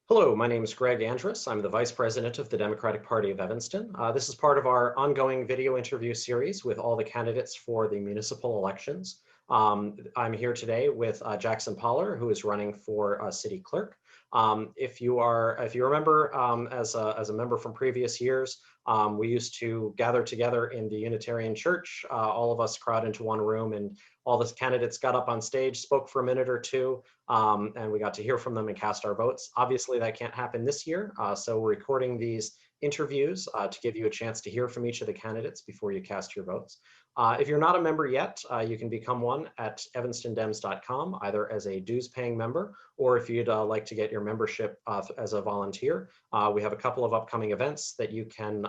Hello, my name is Greg Andrus. I'm the Vice President of the Democratic Party of Evanston. This is part of our ongoing video interview series with all the candidates for the municipal elections. I'm here today with Jackson Poller, who is running for City Clerk. If you remember, as a member from previous years, we used to gather together in the Unitarian Church. All of us crowd into one room, and all the candidates got up on stage, spoke for a minute or two, and we got to hear from them and cast our votes. Obviously, that can't happen this year, so we're recording these interviews to give you a chance to hear from each of the candidates before you cast your votes. If you're not a member yet, you can become one at evanstondems.com, either as a dues-paying member, or if you'd like to get your membership as a volunteer. We have a couple of upcoming events that you can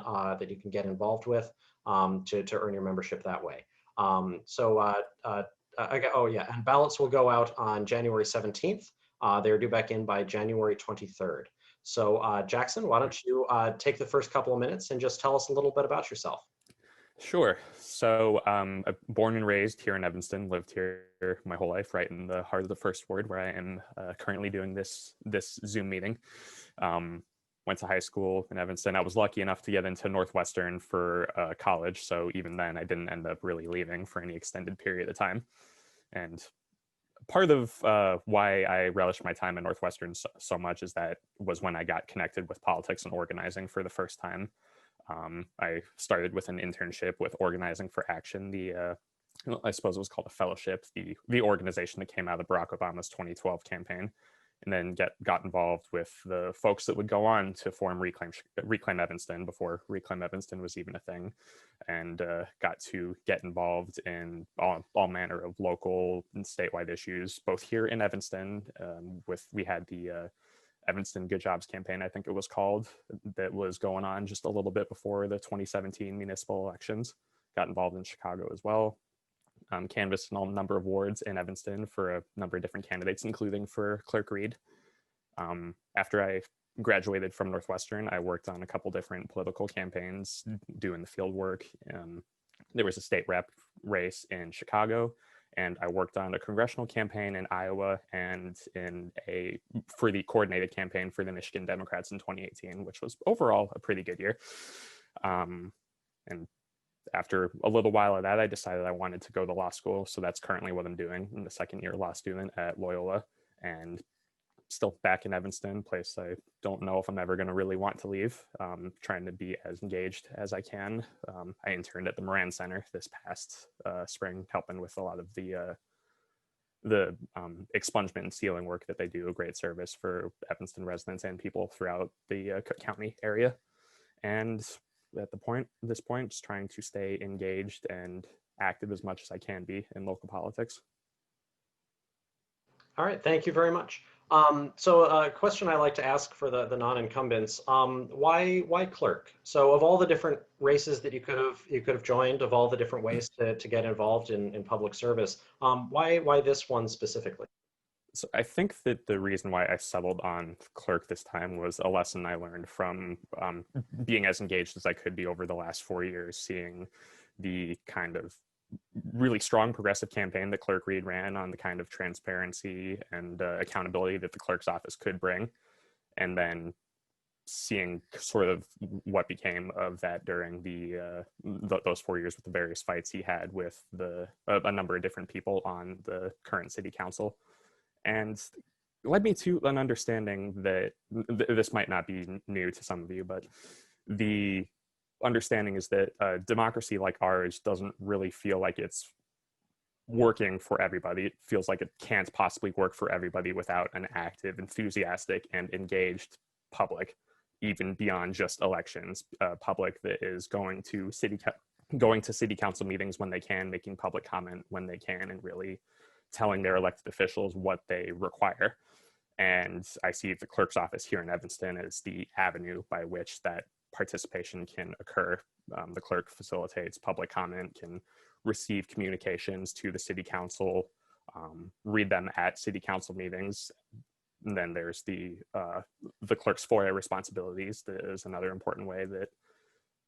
get involved with to earn your membership that way. Oh yeah, and ballots will go out on January 17th. They're due back in by January 23rd. So Jackson, why don't you take the first couple of minutes and just tell us a little bit about yourself? Sure. So I'm born and raised here in Evanston, lived here my whole life, right in the heart of the first ward where I am currently doing this Zoom meeting. Went to high school in Evanston. I was lucky enough to get into Northwestern for college. So even then I didn't end up really leaving for any extended period of time. And part of why I relished my time at Northwestern so much is that was when I got connected with politics and organizing for the first time. I started with an internship with Organizing for Action, I suppose it was called a fellowship, the organization that came out of Barack Obama's 2012 campaign, and then got involved with the folks that would go on to form Reclaim Evanston before Reclaim Evanston was even a thing, and got to get involved in all manner of local and statewide issues, both here in Evanston. We had the Evanston Good Jobs campaign, I think it was called, that was going on just a little bit before the 2017 municipal elections. Got involved in Chicago as well. Canvassed a number of wards in Evanston for a number of different candidates, including for Clerk Reed. After I graduated from Northwestern, I worked on a couple different political campaigns, doing the field work. There was a state rep race in Chicago, and I worked on a congressional campaign in Iowa and for the coordinated campaign for the Michigan Democrats in 2018, which was overall a pretty good year. And after a little while of that, I decided I wanted to go to law school. So that's currently what I'm doing. I'm the second year law student at Loyola, and still back in Evanston, place I don't know if I'm ever going to really want to leave. Trying to be as engaged as I can. I interned at the Moran Center this past spring, helping with a lot of the expungement and sealing work that they do. A great service for Evanston residents and people throughout the Cook County area. And at this point, just trying to stay engaged and active as much as I can be in local politics. All right, thank you very much. So a question I like to ask for the non-incumbents, why clerk? So of all the different races that you could have joined, of all the different ways to get involved in public service, why this one specifically? So I think that the reason why I settled on clerk this time was a lesson I learned from being as engaged as I could be over the last 4 years, seeing the kind of really strong progressive campaign that Clerk Reed ran on the kind of transparency and accountability that the clerk's office could bring, and then seeing sort of what became of that during those 4 years with the various fights he had with a number of different people on the current city council, and led me to an understanding that this might not be new to some of you, but the understanding is that democracy like ours doesn't really feel like it's working for everybody. It feels like it can't possibly work for everybody without an active, enthusiastic, and engaged public, even beyond just elections. Public that is going to city council meetings when they can, making public comment when they can, and really telling their elected officials what they require. And I see the clerk's office here in Evanston as the avenue by which that participation can occur. The clerk facilitates public comment, can receive communications to the city council, read them at city council meetings. And then there's the clerk's FOIA responsibilities. That is another important way that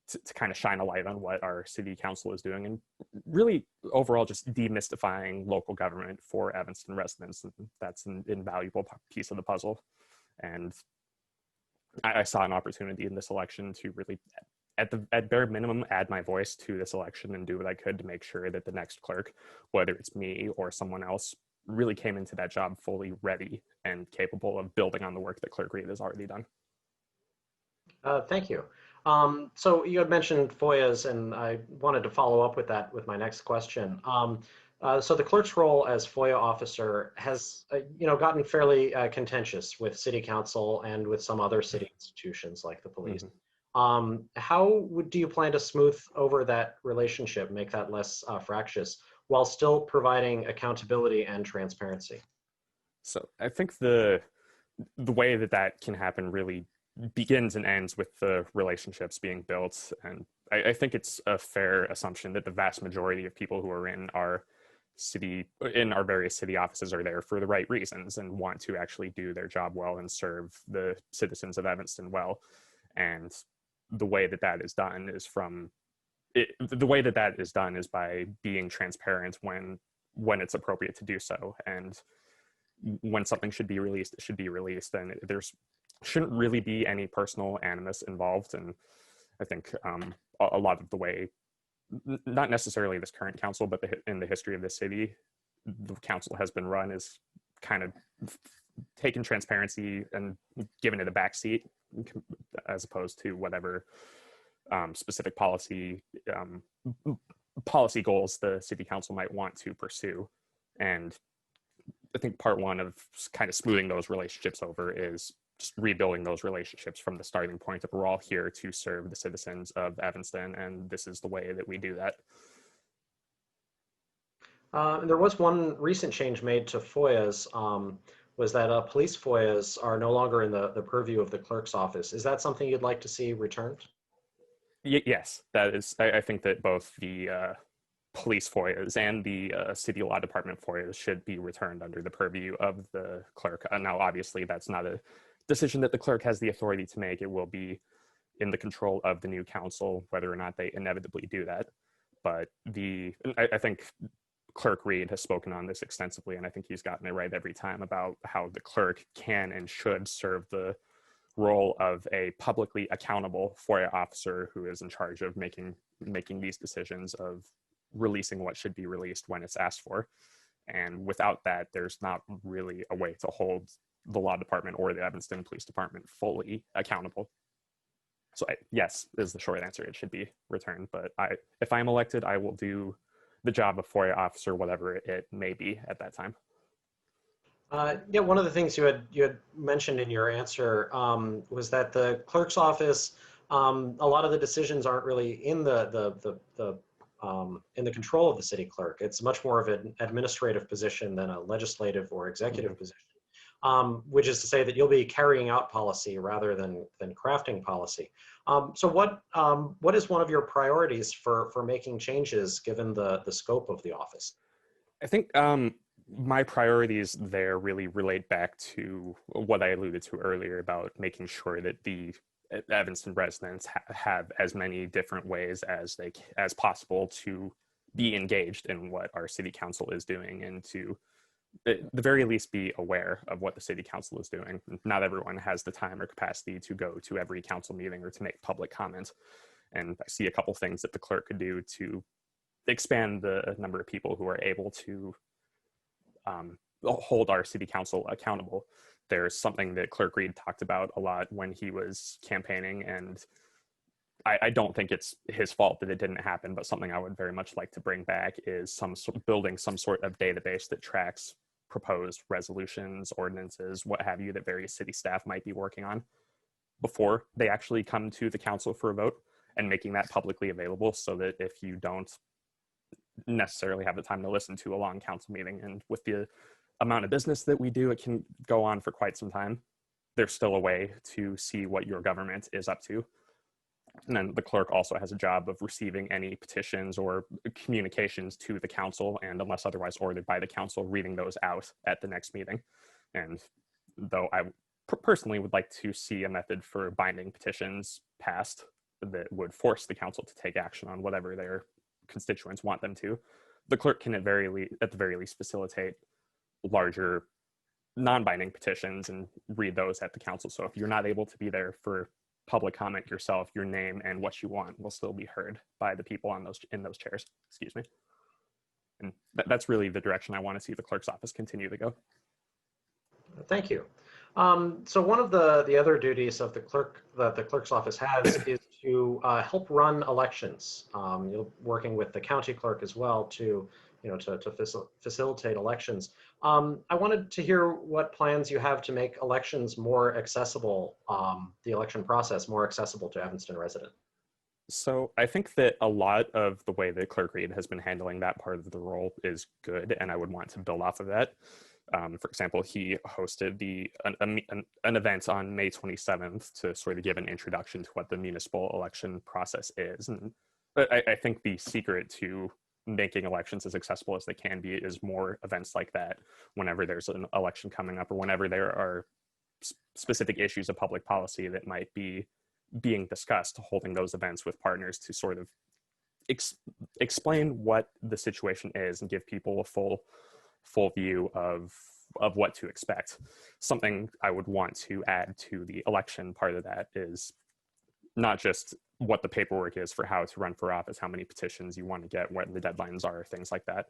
to kind of shine a light on what our city council is doing, and really overall just demystifying local government for Evanston residents. That's an invaluable piece of the puzzle. And I saw an opportunity in this election to really, at bare minimum, add my voice to this election and do what I could to make sure that the next clerk, whether it's me or someone else, really came into that job fully ready and capable of building on the work that Clerk Reed has already done. Thank you. So you had mentioned FOIAs, and I wanted to follow up with that with my next question. So the clerk's role as FOIA officer has, gotten fairly contentious with city council and with some other city institutions like the police. How do you plan to smooth over that relationship, make that less fractious, while still providing accountability and transparency? So I think the way that that can happen really begins and ends with the relationships being built. And I think it's a fair assumption that the vast majority of people who are in our various city offices are there for the right reasons and want to actually do their job well and serve the citizens of Evanston well. And the way that that is done is by being transparent when it's appropriate to do so. And when something should be released, it should be released. And there's shouldn't really be any personal animus involved. And I think a lot of the way, not necessarily this current council, but in the history of the city, the council has been run is kind of taken transparency and given it a backseat as opposed to whatever specific policy goals the city council might want to pursue. And I think part one of kind of smoothing those relationships over is just rebuilding those relationships from the starting point of we're all here to serve the citizens of Evanston, and this is the way that we do that. There was one recent change made to FOIAs, was that police FOIAs are no longer in the purview of the clerk's office. Is that something you'd like to see returned? Yes, that is. I think that both the police FOIAs and the city law department FOIAs should be returned under the purview of the clerk. Now, obviously, that's not a decision that the clerk has the authority to make. It will be in the control of the new council, whether or not they inevitably do that. But I think Clerk Reed has spoken on this extensively, and I think he's gotten it right every time about how the clerk can and should serve the role of a publicly accountable FOIA officer who is in charge of making these decisions of releasing what should be released when it's asked for. And without that, there's not really a way to hold the law department or the Evanston Police Department fully accountable. So yes, is the short answer. It should be returned. But if I'm elected, I will do the job of FOIA officer, whatever it may be at that time. Yeah, one of the things you had mentioned in your answer was that the clerk's office, a lot of the decisions aren't really in the control of the city clerk. It's much more of an administrative position than a legislative or executive position. Which is to say that you'll be carrying out policy rather than crafting policy. So what is one of your priorities for making changes given the scope of the office? I think my priorities there really relate back to what I alluded to earlier about making sure that the Evanston residents have as many different ways as possible to be engaged in what our city council is doing and to at the very least be aware of what the city council is doing. Not everyone has the time or capacity to go to every council meeting or to make public comment. And I see a couple things that the clerk could do to expand the number of people who are able to hold our city council accountable. There's something that Clerk Reed talked about a lot when he was campaigning, and I don't think it's his fault that it didn't happen, but something I would very much like to bring back is building some sort of database that tracks proposed resolutions, ordinances, what have you, that various city staff might be working on before they actually come to the council for a vote, and making that publicly available so that if you don't necessarily have the time to listen to a long council meeting, and with the amount of business that we do, it can go on for quite some time, there's still a way to see what your government is up to. And then the clerk also has a job of receiving any petitions or communications to the council, and unless otherwise ordered by the council, reading those out at the next meeting. And though I personally would like to see a method for binding petitions passed that would force the council to take action on whatever their constituents want them to, the clerk can at the very least facilitate larger non-binding petitions and read those at the council. So if you're not able to be there for public comment yourself, your name and what you want will still be heard by the people on those in those chairs. Excuse me. And that's really the direction I want to see the clerk's office continue to go. Thank you. So one of the other duties of the clerk that the clerk's office has is to help run elections. Working with the county clerk as well to facilitate elections. I wanted to hear what plans you have to make elections more accessible, the election process more accessible to Evanston residents. So I think that a lot of the way that Clerk Reed has been handling that part of the role is good, and I would want to build off of that. For example, he hosted an event on May 27th to sort of give an introduction to what the municipal election process is. And I think the secret to making elections as accessible as they can be is more events like that whenever there's an election coming up or whenever there are specific issues of public policy that might be being discussed, holding those events with partners to sort of explain what the situation is and give people a full view of what to expect. Something I would want to add to the election part of that is not just what the paperwork is for how to run for office, how many petitions you want to get, what the deadlines are, things like that,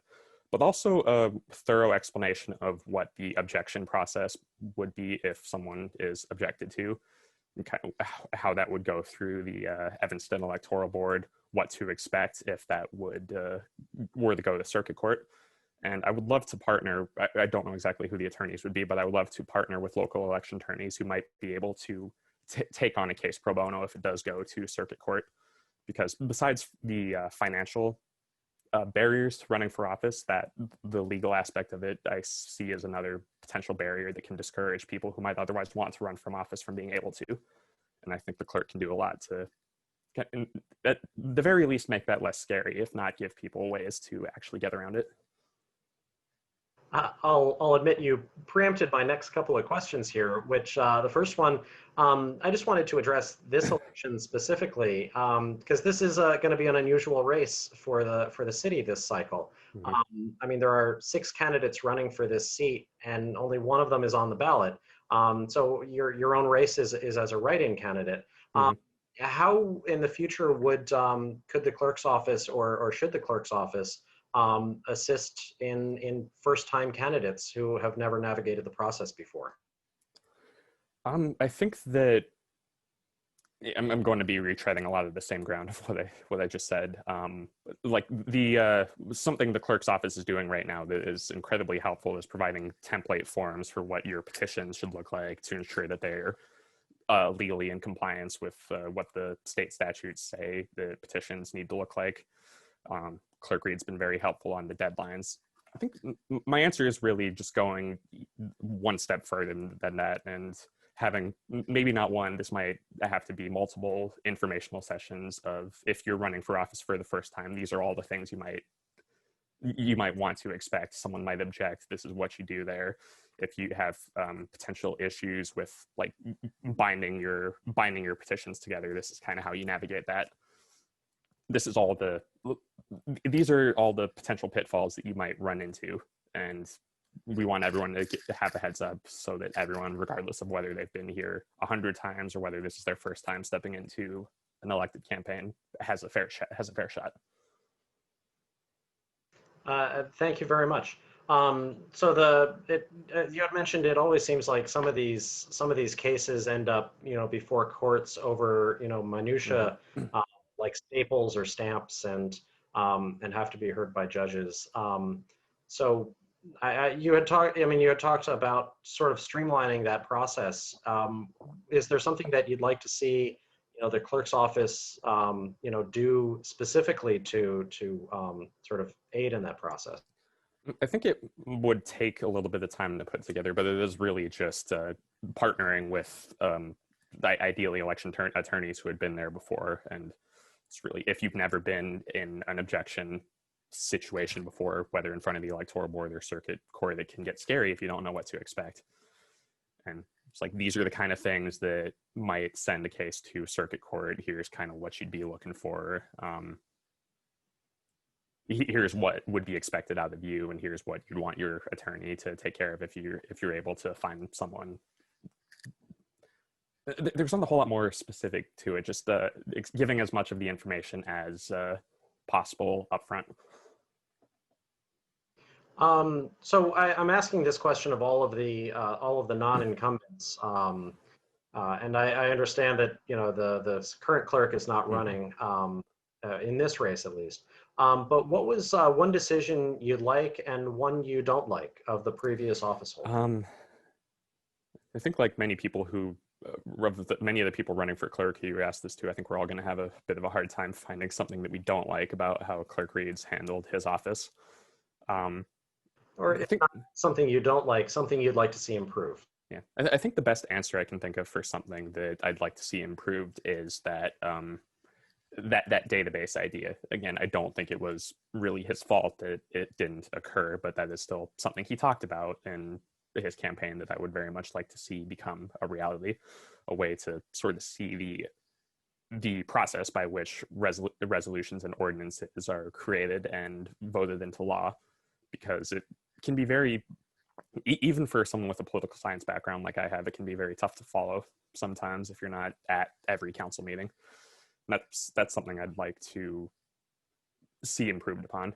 but also a thorough explanation of what the objection process would be if someone is objected to, and kind of how that would go through the Evanston Electoral Board, what to expect if that would were to go to circuit court. And I would love to partner, I don't know exactly who the attorneys would be, but I would love to partner with local election attorneys who might be able to take on a case pro bono if it does go to circuit court. Because besides the financial barriers to running for office, that the legal aspect of it I see as another potential barrier that can discourage people who might otherwise want to run from office from being able to. And I think the clerk can do a lot to get, at the very least, make that less scary, if not give people ways to actually get around it. I'll admit you preempted my next couple of questions here, which the first one, I just wanted to address this election specifically, because this is going to be an unusual race for the city this cycle. Mm-hmm. I mean, there are 6 candidates running for this seat, and only one of them is on the ballot. So your own race is as a write-in candidate. Mm-hmm. How in the future could the clerk's office or should the clerk's office assist in first-time candidates who have never navigated the process before? I think that I'm going to be retreading a lot of the same ground of what I just said. Like something the clerk's office is doing right now that is incredibly helpful is providing template forms for what your petitions should look like to ensure that they're legally in compliance with what the state statutes say the petitions need to look like. Clerk Reed's been very helpful on the deadlines. I think my answer is really just going one step further than that and having maybe not one, this might have to be multiple informational sessions of if you're running for office for the first time, these are all the things you might want to expect. Someone might object, this is what you do there. If you have potential issues with like binding your petitions together, this is kind of how you navigate that. These are all the potential pitfalls that you might run into, and we want everyone to have a heads up so that everyone, regardless of whether they've been here 100 times or whether this is their first time stepping into an elected campaign, has a fair shot. Thank you very much. So you had mentioned it always seems like some of these cases end up before courts over minutia. Mm-hmm. Like staples or stamps and have to be heard by judges. So you had talked about sort of streamlining that process. Is there something that you'd like to see the clerk's office do specifically to sort of aid in that process? I think it would take a little bit of time to put together, but it is really just partnering with ideally election attorneys who had been there before. And it's really, if you've never been in an objection situation before, whether in front of the electoral board or circuit court, it can get scary if you don't know what to expect. And it's like, these are the kind of things that might send a case to circuit court. Here's kind of what you'd be looking for. here's what would be expected out of you, and here's what you'd want your attorney to take care of if you're able to find someone. There's something a whole lot more specific to it, just giving as much of the information as possible upfront. So I'm asking this question of all of the non-incumbents, and I understand that the current clerk is not running in this race at least. But what was one decision you'd like and one you don't like of the previous office holder? I think like many people who, many of the people running for clerk who you asked this to, I think we're all going to have a bit of a hard time finding something that we don't like about how Clerk Reed's handled his office. Or if not something you don't like, something you'd like to see improved. Yeah, I think the best answer I can think of for something that I'd like to see improved is that that database idea. Again, I don't think it was really his fault that it didn't occur, but that is still something he talked about in his campaign that I would very much like to see become a reality, a way to sort of see the process by which resolutions and ordinances are created and voted into law, because it can be very, even for someone with a political science background like I have, it can be very tough to follow sometimes if you're not at every council meeting. That's something I'd like to see improved upon.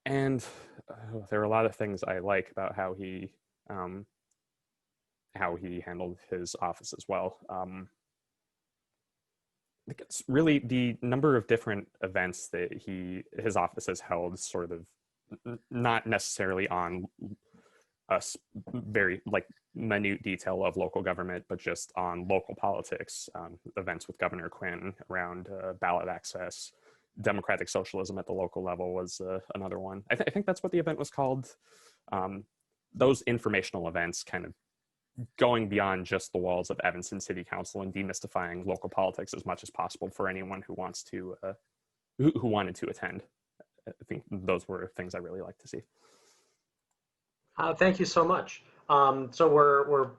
And there are a lot of things I like about how he handled his office as well. I think it's really the number of different events that his office has held, sort of not necessarily on a very like minute detail of local government, but just on local politics, events with Governor Quinn around ballot access, democratic socialism at the local level was another one. I think that's what the event was called. Those informational events kind of going beyond just the walls of Evanston City Council and demystifying local politics as much as possible for anyone who wants to, who wanted to attend. I think those were things I really like to see. Thank you so much. So we're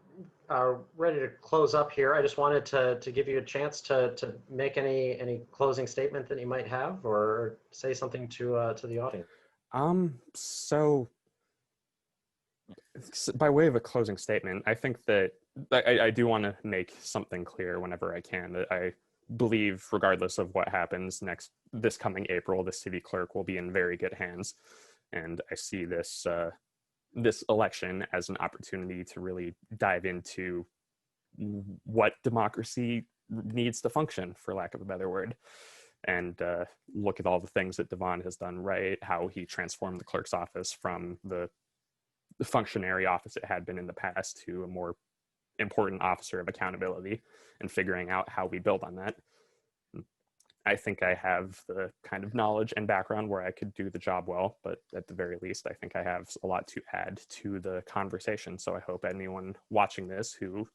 ready to close up here. I just wanted to give you a chance to make any closing statement that you might have, or say something to the audience. So by way of a closing statement, I think that I do want to make something clear whenever I can, that I believe regardless of what happens this coming April, the city clerk will be in very good hands. And I see this election as an opportunity to really dive into what democracy needs to function, for lack of a better word, and look at all the things that Devon has done right, how he transformed the clerk's office from the functionary office it had been in the past to a more important officer of accountability, and figuring out how we build on that. I think I have the kind of knowledge and background where I could do the job well, but at the very least, I think I have a lot to add to the conversation. So I hope anyone watching this who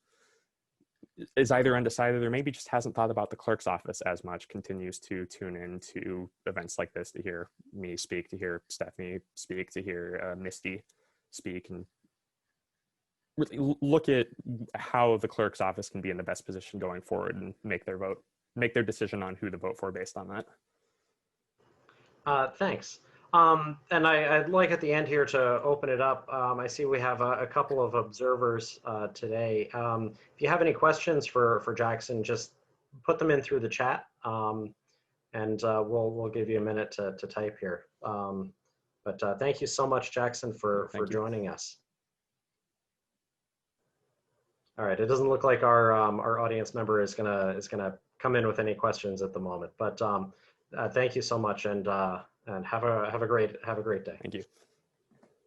is either undecided or maybe just hasn't thought about the clerk's office as much continues to tune in to events like this, to hear me speak, to hear Stephanie speak, to hear Misty speak, and really look at how the clerk's office can be in the best position going forward and make their decision on who to vote for based on that. Thanks. And I'd like at the end here to open it up. I see we have a couple of observers today. If you have any questions for Jackson, just put them in through the chat, and we'll give you a minute to type here. But thank you so much, Jackson, for joining us. All right, it doesn't look like our audience member is gonna come in with any questions at the moment, but thank you so much, and have a great day. Thank you.